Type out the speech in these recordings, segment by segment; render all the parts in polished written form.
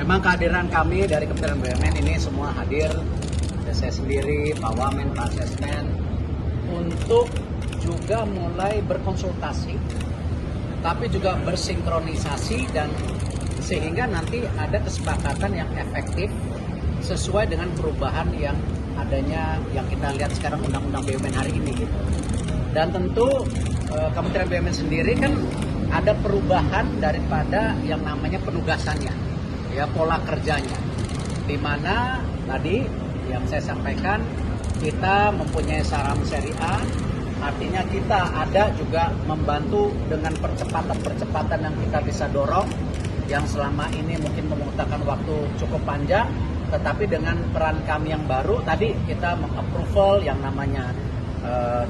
Memang kehadiran kami dari Kementerian BUMN ini semua hadir, saya sendiri, Pak Wamen, Pak Sesmen, untuk juga mulai berkonsultasi, tapi juga bersinkronisasi dan sehingga nanti ada kesepakatan yang efektif sesuai dengan perubahan yang adanya yang kita lihat sekarang Undang-Undang BUMN hari ini gitu. Dan tentu Kementerian BUMN sendiri kan ada perubahan daripada yang namanya penugasannya, ya pola kerjanya. Di mana tadi yang saya sampaikan kita mempunyai saram seri A, artinya kita ada juga membantu dengan percepatan yang kita bisa dorong, yang selama ini mungkin membutuhkan waktu cukup panjang, tetapi dengan peran kami yang baru tadi kita mengapproval yang namanya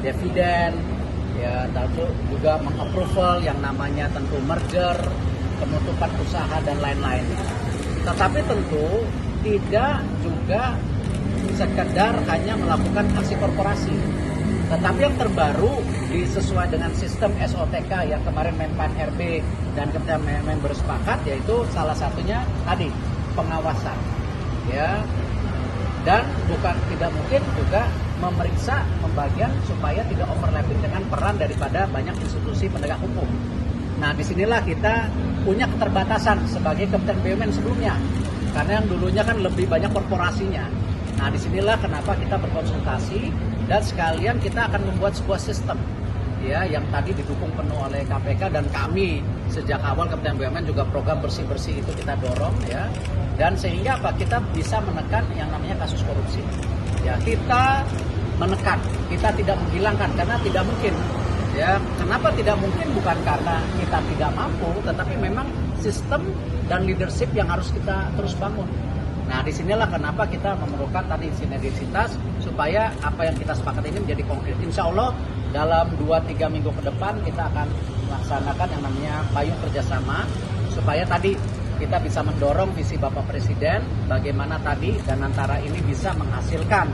dividen, ya tentu juga mengapproval yang namanya tentu merger, penutupan usaha dan lain-lain. Tetapi tentu tidak juga sekedar hanya melakukan aksi korporasi. Tetapi yang terbaru disesuai dengan sistem SOTK yang kemarin Menpan RB dan Kementerian BUMN bersepakat, yaitu salah satunya tadi pengawasan, ya. Dan bukan tidak mungkin juga memeriksa pembagian supaya tidak overlapping dengan peran daripada banyak institusi penegak hukum. Nah, disinilah kita punya keterbatasan sebagai Kementerian BUMN sebelumnya, karena yang dulunya kan lebih banyak korporasinya. Nah, disinilah kenapa kita berkonsultasi dan sekalian kita akan membuat sebuah sistem, ya, yang tadi didukung penuh oleh KPK dan kami sejak awal Kementerian BUMN juga program bersih-bersih itu kita dorong, ya, dan sehingga apa kita bisa menekan yang namanya kasus korupsi. Ya, kita menekan, kita tidak menghilangkan karena tidak mungkin. Ya, kenapa tidak mungkin? Bukan karena kita tidak mampu, tetapi memang sistem dan leadership yang harus kita terus bangun. Nah, disinilah kenapa kita memerlukan tadi sinergisitas supaya apa yang kita sepakat ini menjadi konkret. Insya Allah dalam 2-3 minggu ke depan kita akan melaksanakan yang namanya payung kerjasama supaya tadi kita bisa mendorong visi Bapak Presiden bagaimana tadi dan antara ini bisa menghasilkan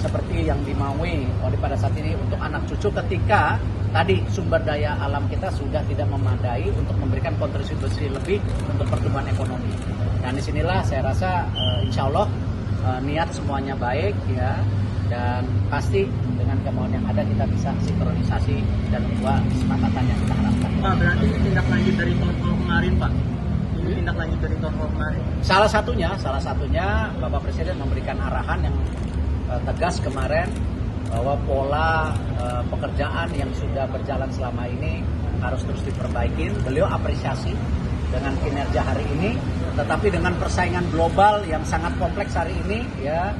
seperti yang dimaui oleh pada saat ini untuk anak cucu ketika tadi sumber daya alam kita sudah tidak memadai untuk memberikan kontribusi lebih untuk pertumbuhan ekonomi. Dan disinilah saya rasa insya Allah niat semuanya baik, ya, dan pasti dengan kemauan yang ada kita bisa sinkronisasi dan membuat kesepakatan yang kita harapkan. Pak, berarti ini tindak lanjut dari tahun kemarin, Pak? Ini tindak lanjut dari tahun kemarin? Salah satunya Bapak Presiden memberikan arahan yang tegas kemarin bahwa pola pekerjaan yang sudah berjalan selama ini harus terus diperbaiki. Beliau apresiasi dengan kinerja hari ini, tetapi dengan persaingan global yang sangat kompleks hari ini, ya,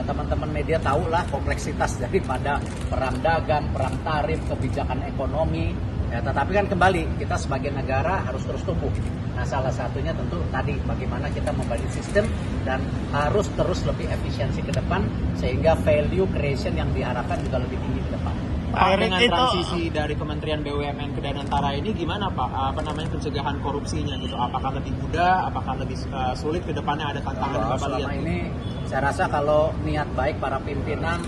teman-teman media tahulah kompleksitas daripada perang dagang, perang tarif, kebijakan ekonomi. Ya, tetapi kan kembali kita sebagai negara harus terus tumbuh. Nah, salah satunya tentu tadi bagaimana kita membangun sistem dan harus terus lebih efisiensi ke depan sehingga value creation yang diharapkan juga lebih tinggi ke depan. Pak, dengan transisi dari Kementerian BUMN ke Danantara ini gimana, Pak? Apa namanya pencegahan korupsinya gitu? Apakah lebih mudah? Apakah lebih sulit ke depannya? Ada tantangan yang Bapak lihat? Selama ini saya rasa kalau niat baik para pimpinan,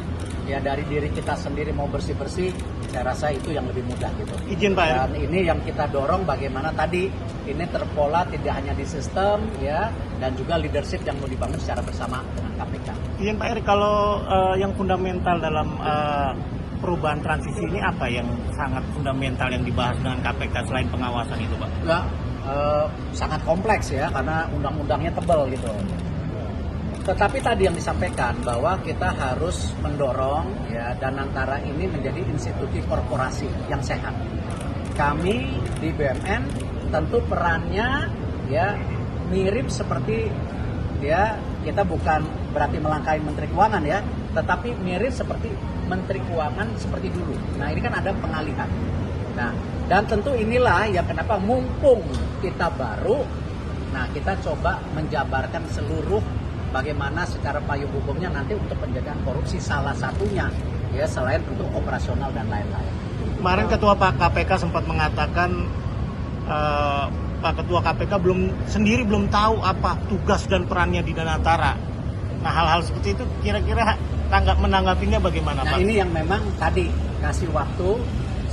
ya dari diri kita sendiri mau bersih-bersih, saya rasa itu yang lebih mudah gitu. Izin, Pak. Dan ini yang kita dorong bagaimana tadi ini terpola tidak hanya di sistem, ya, dan juga leadership yang mau dibangun secara bersama dengan KPK. Izin Pak Erick, kalau yang fundamental dalam perubahan transisi ini apa yang sangat fundamental yang dibahas dengan KPK selain pengawasan itu, Pak? Enggak, sangat kompleks ya karena undang-undangnya tebal gitu. Tetapi tadi yang disampaikan bahwa kita harus mendorong, ya, Danantara ini menjadi institusi korporasi yang sehat. Kami di BUMN tentu perannya, ya, mirip seperti, ya, kita bukan berarti melangkahi Menteri Keuangan, ya, tetapi mirip seperti Menteri Keuangan seperti dulu. Nah, ini kan ada pengalihan. Nah, dan tentu inilah yang kenapa mumpung kita baru, nah kita coba menjabarkan seluruh bagaimana secara payung hukumnya nanti untuk pencegahan korupsi salah satunya, ya, selain untuk operasional dan lain-lain. Kemarin Ketua KPK sempat mengatakan Pak Ketua KPK belum tahu apa tugas dan perannya di Danantara. Nah, hal-hal seperti itu kira-kira menanggapinya bagaimana, Nah, Pak? ini yang memang tadi kasih waktu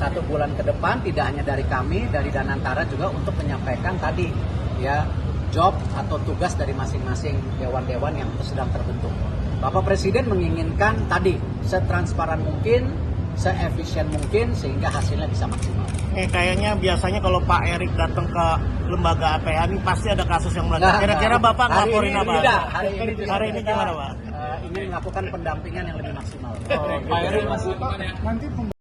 1 bulan ke depan, tidak hanya dari kami, dari Danantara juga untuk menyampaikan tadi, ya, job atau tugas dari masing-masing dewan-dewan yang sedang terbentuk. Bapak Presiden menginginkan tadi setransparan mungkin, seefisien mungkin sehingga hasilnya bisa maksimal. Kayaknya biasanya kalau Pak Erik datang ke lembaga APH ini pasti ada kasus yang meledak. Kira-kira Bapak ngelaporin apa? Hari ini gimana Pak? Ingin melakukan pendampingan yang lebih maksimal. Pak Erik masih